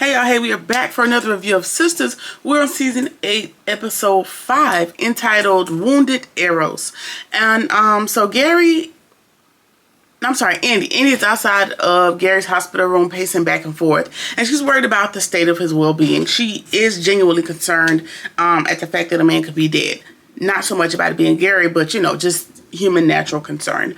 Hey y'all, hey, we are back for another review of Sisters. We're on season 8, episode 5, entitled Wounded Arrows. And so Andy is outside of Gary's hospital room pacing back and forth, and she's worried about the state of his well-being. She is genuinely concerned at the fact that a man could be dead. Not so much about it being Gary, but, you know, just human natural concern.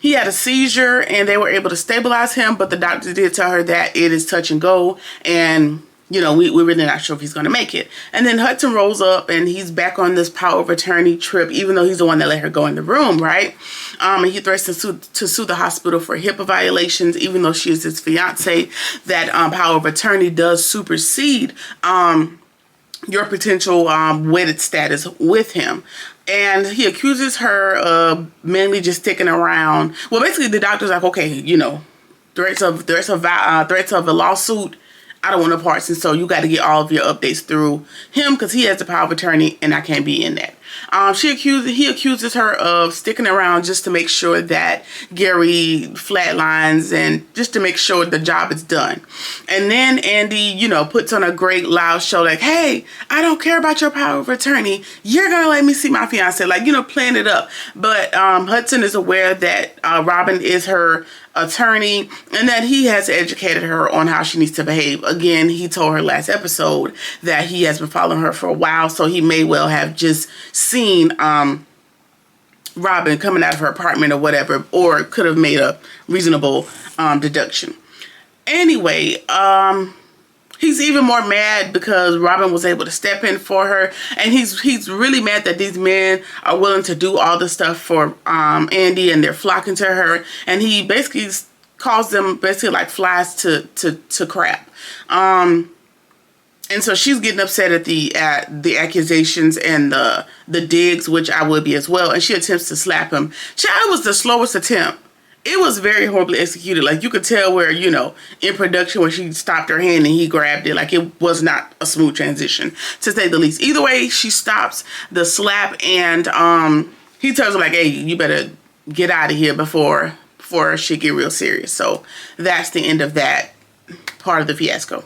He had a seizure and they were able to stabilize him, but the doctor did tell her that it is touch and go, and you know, we're really not sure if he's going to make it. And then Hudson rolls up and he's back on this power of attorney trip, even though he's the one that let her go in the room, right? And he threatens to sue the hospital for HIPAA violations, even though she is his fiance. That power of attorney does supersede your potential wedded status with him. And he accuses her of mainly just sticking around. Well, basically the doctor's like, okay, you know, threats of a lawsuit, I don't want no parts, and so you got to get all of your updates through him because he has the power of attorney and I can't be in that. He accuses her of sticking around just to make sure that Gary flatlines and just to make sure the job is done. And then Andy, you know, puts on a great loud show like, hey, I don't care about your power of attorney. You're going to let me see my fiance, like, you know, playing it up. But Hudson is aware that Robin is her attorney and that he has educated her on how she needs to behave. Again, he told her last episode that he has been following her for a while, so he may well have just seen Robin coming out of her apartment or whatever, or could have made a reasonable deduction. Anyway, he's even more mad because Robin was able to step in for her, and he's really mad that these men are willing to do all this stuff for Andy, and they're flocking to her, and he basically calls them basically like flies to crap. And so she's getting upset at the accusations and the digs, which I would be as well, and she attempts to slap him. Child, was the slowest attempt. It was very horribly executed. Like, you could tell where, you know, in production when she stopped her hand and he grabbed it, like, it was not a smooth transition, to say the least. Either way, she stops the slap, and he tells her, like, hey, you better get out of here before shit get real serious. So that's the end of that part of the fiasco.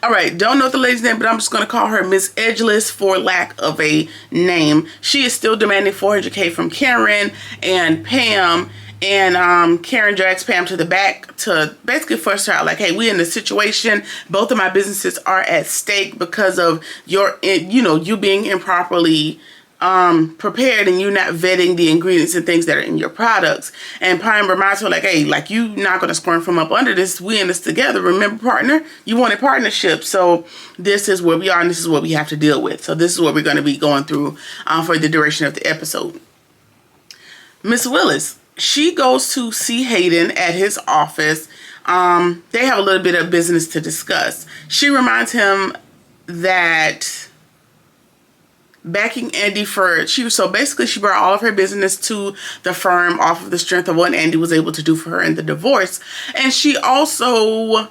All right, don't know the lady's name, but I'm just going to call her Miss Edgeless for lack of a name. She is still demanding $400K from Karen and Pam. And Karen drags Pam to the back to basically force her out, like, hey, we in this situation. Both of my businesses are at stake because of your, you know, you being improperly prepared and you not vetting the ingredients and things that are in your products. And Pam reminds her, like, hey, like, you not going to squirm from up under this. We in this together. Remember, partner? You wanted partnership. So this is where we are, and this is what we have to deal with. So this is what we're going to be going through for the duration of the episode. Miss Willis, she goes to see Hayden at his office. They have a little bit of business to discuss. She reminds him that backing Andy so basically she brought all of her business to the firm off of the strength of what Andy was able to do for her in the divorce. And she also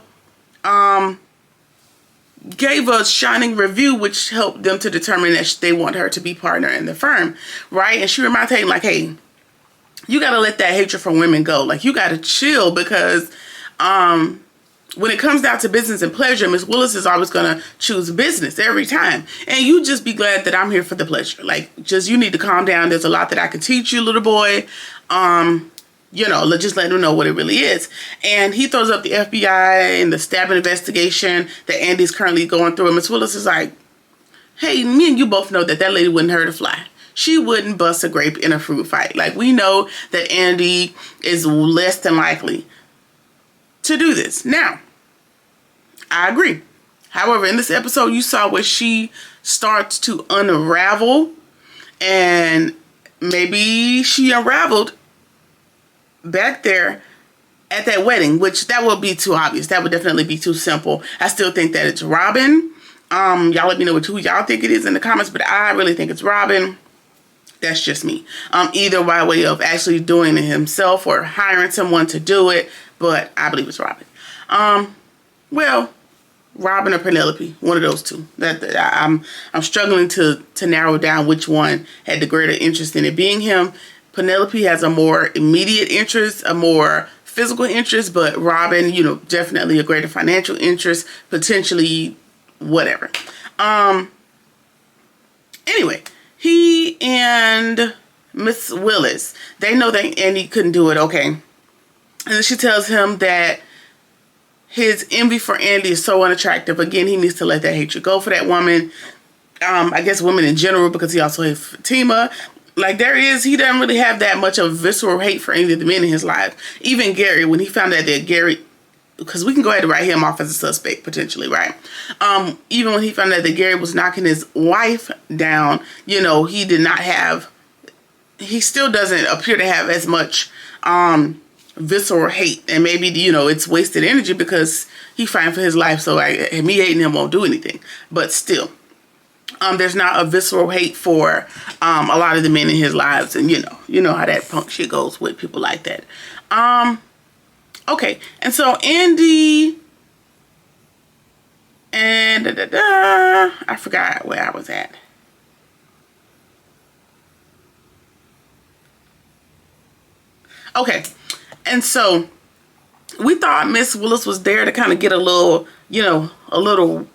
gave a shining review, which helped them to determine that they want her to be partner in the firm, right? And she reminds him, like, hey, you got to let that hatred for women go. Like, you got to chill, because when it comes down to business and pleasure, Miss Willis is always going to choose business every time. And you just be glad that I'm here for the pleasure. Like, just, you need to calm down. There's a lot that I can teach you, little boy. You know, just let him know what it really is. And he throws up the FBI and the stabbing investigation that Andy's currently going through. And Miss Willis is like, hey, me and you both know that lady wouldn't hurt a fly. She wouldn't bust a grape in a fruit fight. Like, we know that Andy is less than likely to do this. Now, I agree. However, in this episode, you saw where she starts to unravel, and maybe she unraveled back there at that wedding, which that would be too obvious. That would definitely be too simple. I still think that it's Robin. Y'all let me know who y'all think it is in the comments, but I really think it's Robin. That's just me. Either by way of actually doing it himself or hiring someone to do it, but I believe it's Robin. Well, Robin or Penelope, one of those two. I'm struggling to narrow down which one had the greater interest in it being him. Penelope has a more immediate interest, a more physical interest, but Robin, you know, definitely a greater financial interest, potentially whatever. Anyway, he and Miss Willis, they know that Andy couldn't do it, okay. And then she tells him that his envy for Andy is so unattractive. Again, he needs to let that hatred go for that woman. I guess women in general, because he also hates Fatima. Like, he doesn't really have that much of visceral hate for any of the men in his life. Even Gary, when he found out that Gary, because we can go ahead and write him off as a suspect, potentially, right? Even when he found out that Gary was knocking his wife down, you know, he still doesn't appear to have as much visceral hate. And maybe, you know, it's wasted energy because he's fighting for his life, so me hating him won't do anything. But still, there's not a visceral hate for a lot of the men in his lives. And, you know how that punk shit goes with people like that. Okay, and so Andy and I forgot where I was at. Okay, and so we thought Miss Willis was there to kind of get a little, you know, a little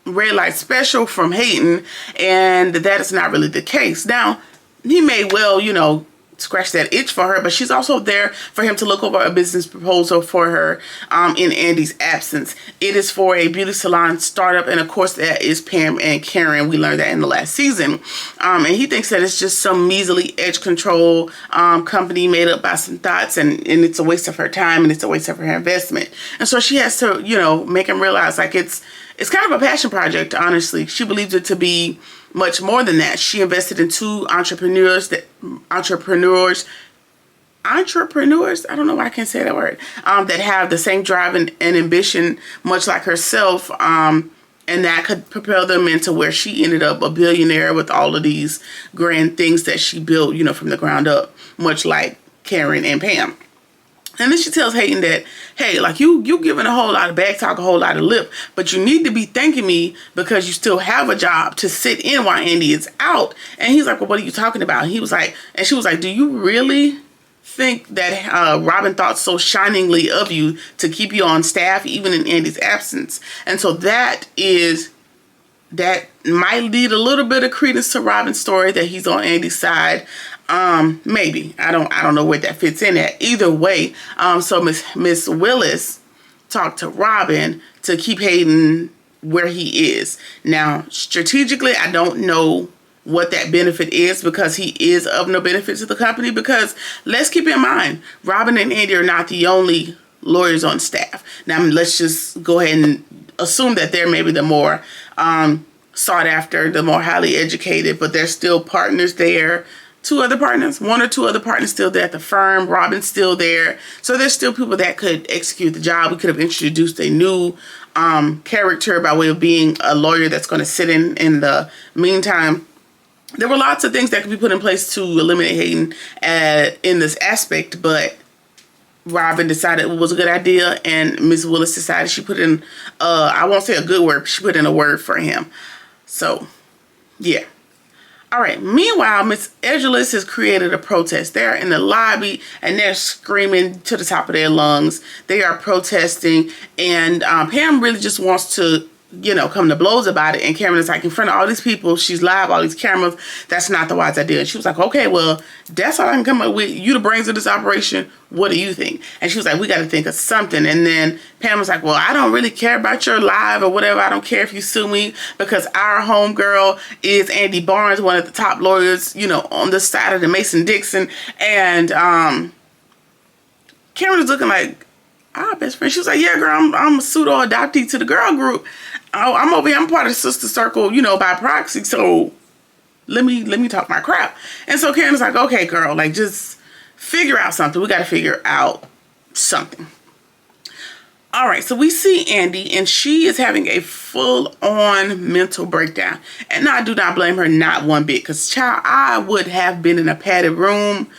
red light special from Hayden, and that is not really the case. Now, he may well, you know, scratch that itch for her, but she's also there for him to look over a business proposal for her in Andy's absence. It is for a beauty salon startup, and of course that is Pam and Karen. We learned that in the last season. And he thinks that it's just some measly edge control company made up by some thoughts, and it's a waste of her time, and it's a waste of her investment. And so she has to, you know, make him realize, like, it's kind of a passion project, honestly. She believes it to be much more than that. She invested in two entrepreneurs, I don't know why I can't say that word, that have the same drive and ambition, much like herself, and that could propel them into where she ended up a billionaire with all of these grand things that she built, you know, from the ground up, much like Karen and Pam. And then she tells Hayden that, hey, like, you giving a whole lot of back talk, a whole lot of lip, but you need to be thanking me because you still have a job to sit in while Andy is out. And he's like, well, what are you talking about? And he was like, and she was like, do you really think that Robin thought so shiningly of you to keep you on staff even in Andy's absence? And so that might lead a little bit of credence to Robin's story that he's on Andy's side. Maybe. I don't know where that fits in at. Either way, so Miss Willis talked to Robin to keep Hayden where he is. Now, strategically, I don't know what that benefit is, because he is of no benefit to the company, because let's keep in mind, Robin and Andy are not the only lawyers on staff. Now, let's just go ahead and assume that they're maybe the more sought after, the more highly educated, but there's still partners there. One or two other partners still there at the firm. Robin's still there. So there's still people that could execute the job. We could have introduced a new character by way of being a lawyer that's going to sit in the meantime. There were lots of things that could be put in place to eliminate Hayden in this aspect, but Robin decided it was a good idea, and Miss Willis decided she put in, I won't say a good word, but she put in a word for him. So, yeah. All right, meanwhile, Miss Edgerlis has created a protest. They're in the lobby, and they're screaming to the top of their lungs. They are protesting, and Pam really just wants to, you know, come to blows about it. And Cameron is like, in front of all these people, she's live, all these cameras, that's not the wise idea. And she was like, okay, well, that's all I can come up with. You the brains of this operation. What do you think? And she was like, we got to think of something. And then Pam was like, well, I don't really care about your live or whatever. I don't care if you sue me, because our homegirl is Andy Barnes, one of the top lawyers, you know, on the side of the Mason-Dixon. And Cameron is looking like, our best friend. She was like, yeah, girl, I'm a pseudo adoptee to the girl group. I'm over here. I'm part of the sister circle, you know, by proxy. So let me talk my crap. And so Karen's like, okay, girl, like, just figure out something. We got to figure out something. All right. So we see Andy, and she is having a full-on mental breakdown. And I do not blame her, not one bit, because, child, I would have been in a padded room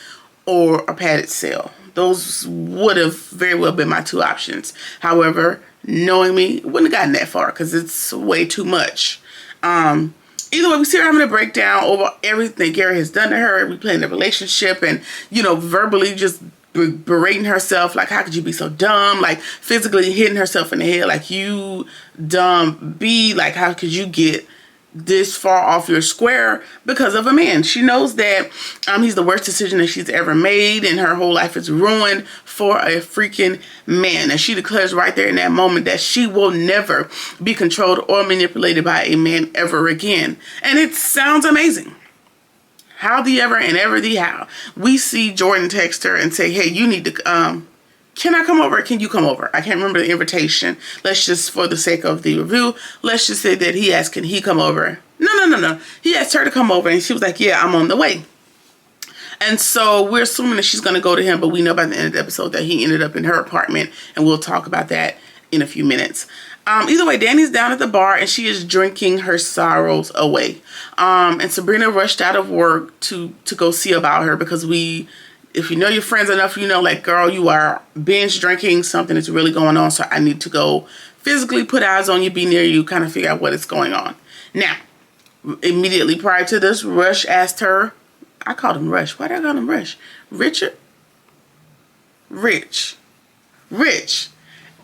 or a padded cell. Those would have very well been my two options. However, knowing me, wouldn't have gotten that far, because it's way too much. Either way, we see her having a breakdown over everything Gary has done to her, replaying the relationship, and, you know, verbally just berating herself, like, how could you be so dumb? Like, physically hitting herself in the head, like, you dumb B, like, how could you get this far off your square because of a man? She knows that he's the worst decision that she's ever made, and her whole life is ruined for a freaking man. And she declares right there in that moment that she will never be controlled or manipulated by a man ever again. And it sounds amazing. How the ever and ever the how. We see Jordan text her and say, hey, you need to, can I come over? Can you come over? I can't remember the invitation. Let's just, for the sake of the review, let's just say that he asked, can he come over? No. He asked her to come over, and she was like, yeah, I'm on the way. And so we're assuming that she's going to go to him, but we know by the end of the episode that he ended up in her apartment, and we'll talk about that in a few minutes. Either way, Danny's down at the bar, and she is drinking her sorrows away. And Sabrina rushed out of work to go see about her, because if you know your friends enough, you know, like, girl, you are binge drinking. Something is really going on. So I need to go physically put eyes on you, be near you, kind of figure out what is going on. Now, immediately prior to this, Rush asked her, I called him Rush. Why did I call him Rush? Rich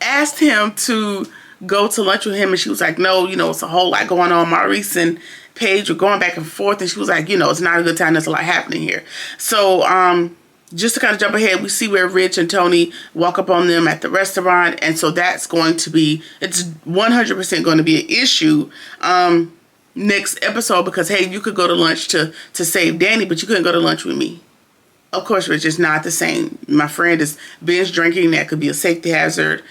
asked him to go to lunch with him, and she was like, no, you know, it's a whole lot going on. Maurice and Paige were going back and forth, and she was like, you know, it's not a good time. There's a lot happening here. So, just to kind of jump ahead, we see where Rich and Tony walk up on them at the restaurant. And so that's going to be, it's 100% going to be an issue next episode, because, hey, you could go to lunch to save Danny, but you couldn't go to lunch with me. Of course, Rich, is not the same. My friend is binge drinking. That could be a safety hazard.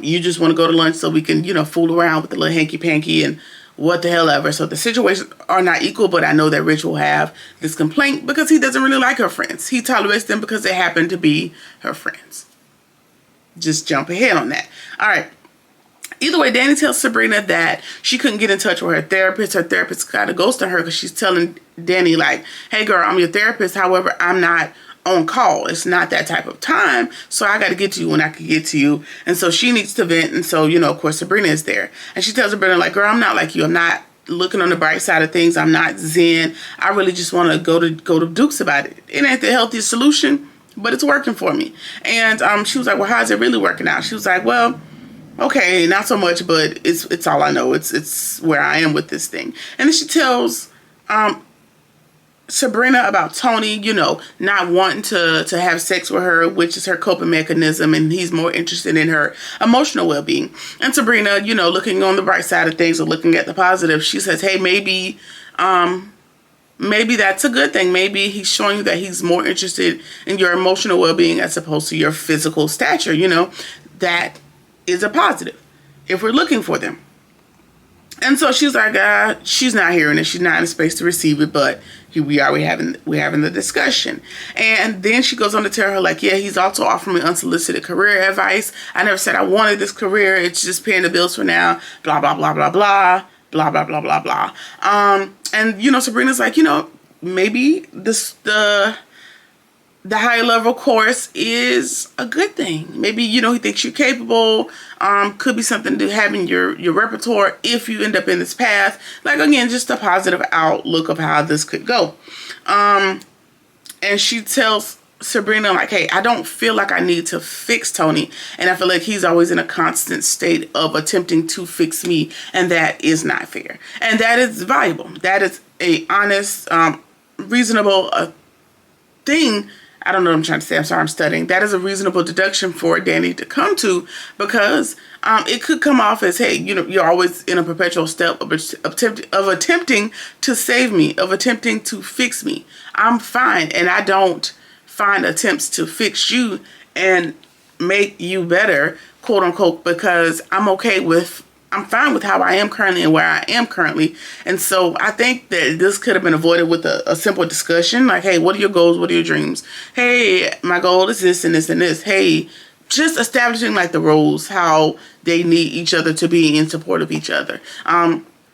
You just want to go to lunch so we can, you know, fool around with the little hanky-panky and what the hell ever. So the situations are not equal, but I know that Rich will have this complaint because he doesn't really like her friends. He tolerates them because they happen to be her friends. Just jump ahead on that. All right. Either way, Danny tells Sabrina that she couldn't get in touch with her therapist. Her therapist kind of ghosted her because she's telling Danny, like, hey, girl, I'm your therapist. However, I'm not on call. It's not that type of time. So I got to get to you when I can get to you. And so she needs to vent. And so, you know, of course, Sabrina is there. And she tells Sabrina, like, girl, I'm not like you. I'm not looking on the bright side of things. I'm not zen. I really just want to go to Duke's about it. It ain't the healthiest solution, but it's working for me. And she was like, well, how's it really working out? She was like, well, okay, not so much, but it's all I know. It's where I am with this thing. And then she tells Sabrina about Tony, you know, not wanting to have sex with her, which is her coping mechanism, and he's more interested in her emotional well-being. And Sabrina, you know, looking on the bright side of things or looking at the positive, she says, hey, maybe that's a good thing. Maybe he's showing you that he's more interested in your emotional well-being as opposed to your physical stature, you know. That is a positive if we're looking for them. And so she's like, she's not hearing it. She's not in a space to receive it, but here we are. We're having the discussion. And then she goes on to tell her, like, yeah, he's also offering me unsolicited career advice. I never said I wanted this career. It's just paying the bills for now. Blah, blah, blah, blah, blah. Blah, blah, blah, blah, blah. And, you know, Sabrina's like, you know, maybe the higher level course is a good thing. Maybe, you know, he thinks you're capable. Could be something to have in your repertoire if you end up in this path. Like, again, just a positive outlook of how this could go. And she tells Sabrina, like, hey, I don't feel like I need to fix Tony. And I feel like he's always in a constant state of attempting to fix me. And that is not fair. And that is valuable. That is a honest, reasonable thing. I don't know what I'm trying to say. I'm sorry, I'm studying. That is a reasonable deduction for Danny to come to, because it could come off as, hey, you know, you're always in a perpetual step of attempting to save me, of attempting to fix me. I'm fine, and I don't find attempts to fix you and make you better, quote unquote, because I'm fine with how I am currently and where I am currently. And so I think that this could have been avoided with a simple discussion. Like, hey, what are your goals? What are your dreams? Hey, my goal is this and this and this. Hey, just establishing like the roles, how they need each other to be in support of each other.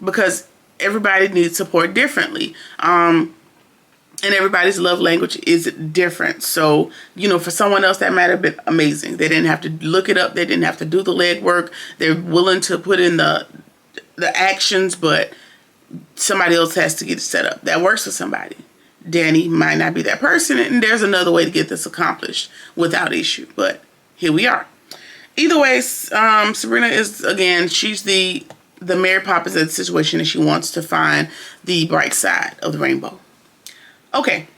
Because everybody needs support differently. And everybody's love language is different. So, you know, for someone else, that might have been amazing. They didn't have to look it up. They didn't have to do the legwork. They're willing to put in the actions, but somebody else has to get it set up. That works for somebody. Danny might not be that person, and there's another way to get this accomplished without issue. But here we are. Either way, Sabrina is, again, she's the Mary Poppins of the situation, and she wants to find the bright side of the rainbow. Okay.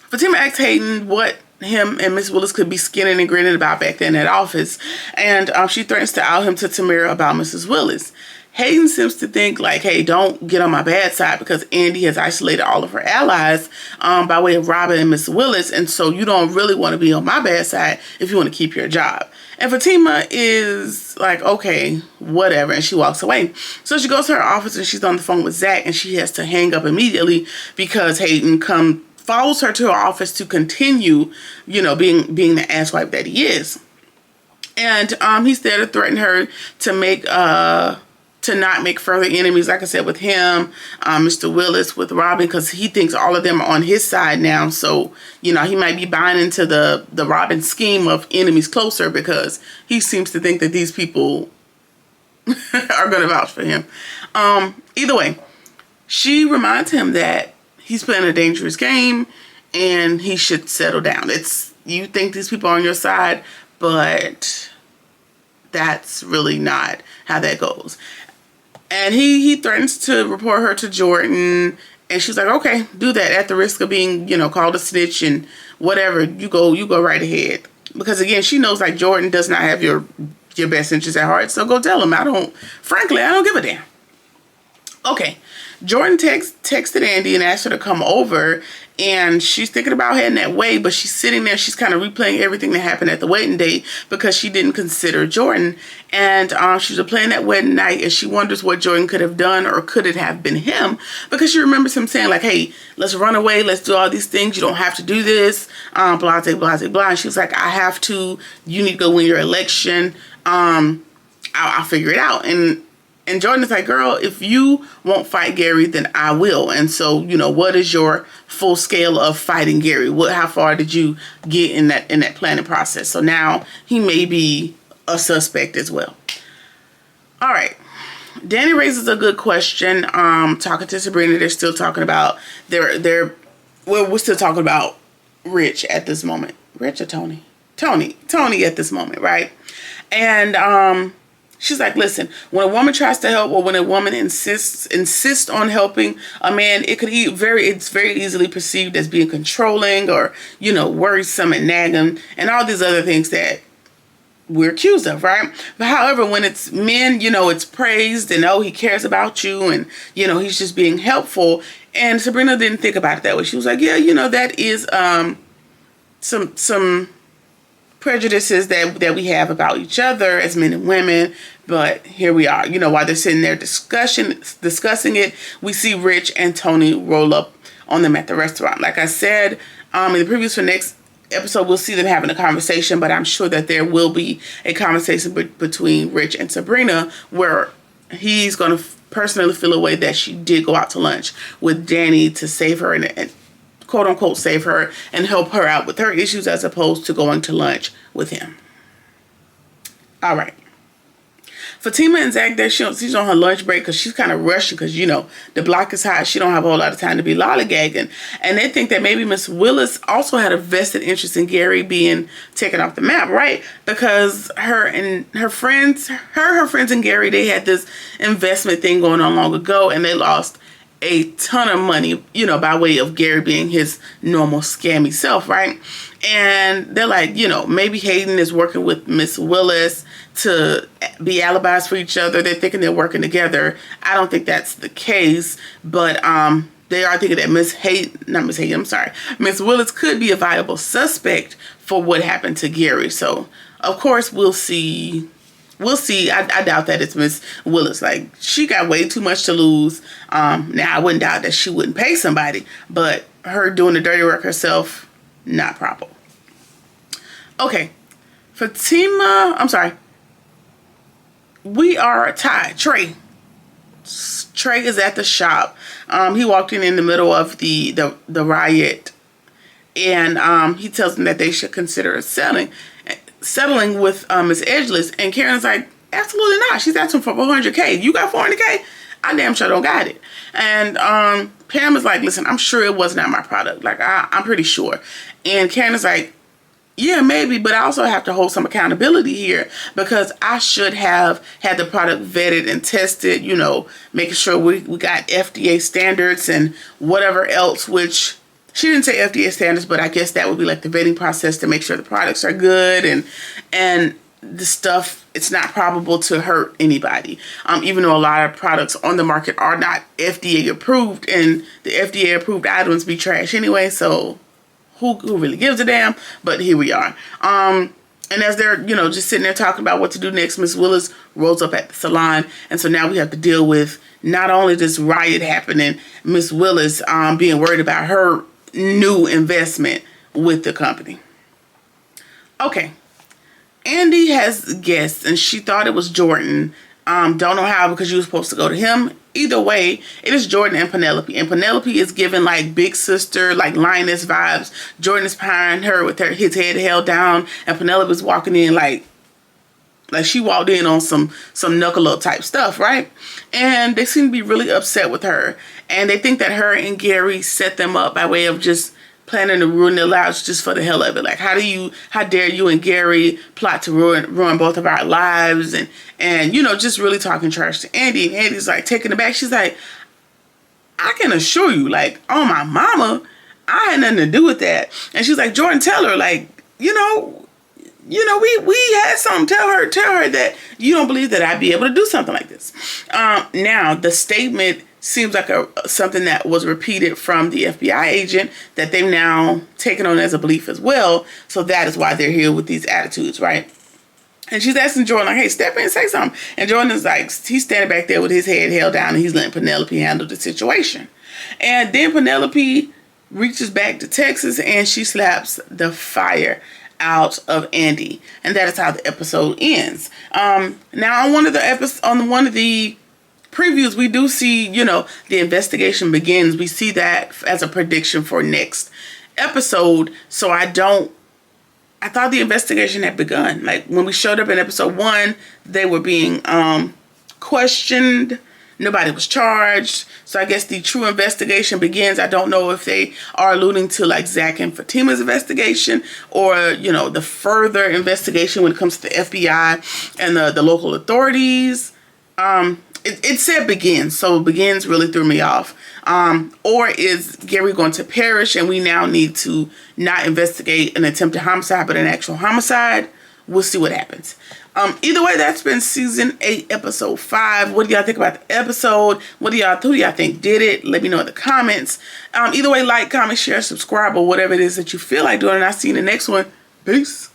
Fatima asked Hayden what him and Miss Willis could be skinning and grinning about back then at office, and she threatens to out him to Tamara about Mrs. Willis. Hayden seems to think like, hey, don't get on my bad side because Andy has isolated all of her allies by way of Robin and Miss Willis, and so you don't really want to be on my bad side if you want to keep your job. And Fatima is like, okay, whatever, and she walks away. So she goes to her office and she's on the phone with Zach, and she has to hang up immediately because Hayden follows her to her office to continue, being the asswipe that he is. And he's there to threaten her to not make further enemies, like I said, with him, Mr. Willis, with Robin, because he thinks all of them are on his side now. So, he might be buying into the Robin scheme of enemies closer because he seems to think that these people are going to vouch for him. Either way, she reminds him that he's playing a dangerous game and he should settle down. You think these people are on your side, but that's really not how that goes. And he threatens to report her to Jordan, and she's like, okay, do that at the risk of being, called a snitch and whatever. You go right ahead. Because again, she knows like Jordan does not have your best interest at heart. So go tell him. Frankly, I don't give a damn. Okay. Jordan texted Andy and asked her to come over, and she's thinking about heading that way, but she's sitting there, she's kind of replaying everything that happened at the wedding day because she didn't consider Jordan, and she's replaying that wedding night, and she wonders what Jordan could have done, or could it have been him, because she remembers him saying like, hey, let's run away, let's do all these things, you don't have to do this, blah, blah, blah, blah, and she's like, I have to, you need to go win your election, I'll figure it out. And Jordan is like, girl, if you won't fight Gary, then I will. And so, what is your full scale of fighting Gary? How far did you get in that planning process? So now he may be a suspect as well. All right. Danny raises a good question. Talking to Sabrina, they're still talking about we're still talking about Rich at this moment. Rich or Tony? Tony at this moment, right? And she's like, listen, when a woman tries to help, or when a woman insists on helping a man, it's very easily perceived as being controlling or, worrisome and nagging and all these other things that we're accused of, right? But however, when it's men, it's praised and, oh, he cares about you and, he's just being helpful. And Sabrina didn't think about it that way. She was like, yeah, that is some prejudices that we have about each other as men and women, but here we are. While they're sitting there discussing it, we see Rich and Tony roll up on them at the restaurant. Like I said in the previews for next episode, we'll see them having a conversation, but I'm sure that there will be a conversation between Rich and Sabrina where he's going to personally feel a way that she did go out to lunch with Danny to save her and quote unquote save her and help her out with her issues, as opposed to going to lunch with him. All right. Fatima and Zach, she's on her lunch break because she's kind of rushing because, the block is hot. She don't have a whole lot of time to be lollygagging. And they think that maybe Miss Willis also had a vested interest in Gary being taken off the map, right? Because her friends and Gary, they had this investment thing going on long ago, and they lost a ton of money, by way of Gary being his normal scammy self, right? And they're like, maybe Hayden is working with Miss Willis to be alibis for each other. They're thinking they're working together. I don't think that's the case, but they are thinking that Miss Willis could be a viable suspect for what happened to Gary. So, of course, we'll see. I doubt that it's Miss Willis. Like, she got way too much to lose. Now, I wouldn't doubt that she wouldn't pay somebody, but her doing the dirty work herself, not proper. Okay. We are tied. Trey is at the shop. He walked in the middle of the riot, and he tells them that they should consider settling with Miss Edgeless, and Karen's like, absolutely not. She's asking for $400K. You got $400K? I damn sure don't got it. And Pam is like, listen, I'm sure it was not my product. Like, I'm pretty sure. And Karen is like, yeah, maybe, but I also have to hold some accountability here because I should have had the product vetted and tested, you know, making sure we got FDA standards and whatever else, which she didn't say FDA standards, but I guess that would be like the vetting process to make sure the products are good and the stuff, it's not probable to hurt anybody. Even though a lot of products on the market are not FDA approved, and the FDA approved items be trash anyway, so who really gives a damn? But here we are. And as they're, you know, just sitting there talking about what to do next, Miss Willis rolls up at the salon. And so now we have to deal with not only this riot happening, Miss Willis being worried about her new investment with the company. Okay. Andy has guests, and she thought it was Jordan. Don't know how, because you were supposed to go to him. Either way, it is Jordan and Penelope. And Penelope is giving like big sister, like lioness vibes. Jordan is behind her with his head held down. And Penelope is walking in like she walked in on some knuckle up type stuff, right? And they seem to be really upset with her. And they think that her and Gary set them up by way of just planning to ruin their lives just for the hell of it. Like, how dare you and Gary plot to ruin both of our lives, and you know, just really talking trash to Andy. And Andy's like taking it back. She's like, I can assure you, like, oh my mama, I had nothing to do with that. And she's like, Jordan, tell her, like, you know, we had something. Tell her that you don't believe that I'd be able to do something like this. Now the statement seems like something that was repeated from the FBI agent that they've now taken on as a belief as well. So that is why they're here with these attitudes, right? And she's asking Jordan, like, hey, step in and say something. And Jordan is like, he's standing back there with his head held down, and he's letting Penelope handle the situation. And then Penelope reaches back to Texas, and she slaps the fire out of Andy. And that is how the episode ends. Now on one of the previews, we do see, you know, the investigation begins. We see that as a prediction for next episode. So I thought the investigation had begun. Like when we showed up in episode 1, they were being questioned. Nobody was charged. So I guess the true investigation begins. I don't know if they are alluding to like Zach and Fatima's investigation, or, you know, the further investigation when it comes to the FBI and the local authorities. It said begins, so begins really threw me off. Or is Gary going to perish and we now need to not investigate an attempted homicide but an actual homicide? We'll see what happens. Either way, that's been season 8, episode 5. What do y'all think about the episode? Who do y'all think did it? Let me know in the comments. Either way, like, comment, share, subscribe, or whatever it is that you feel like doing. And I'll see you in the next one. Peace.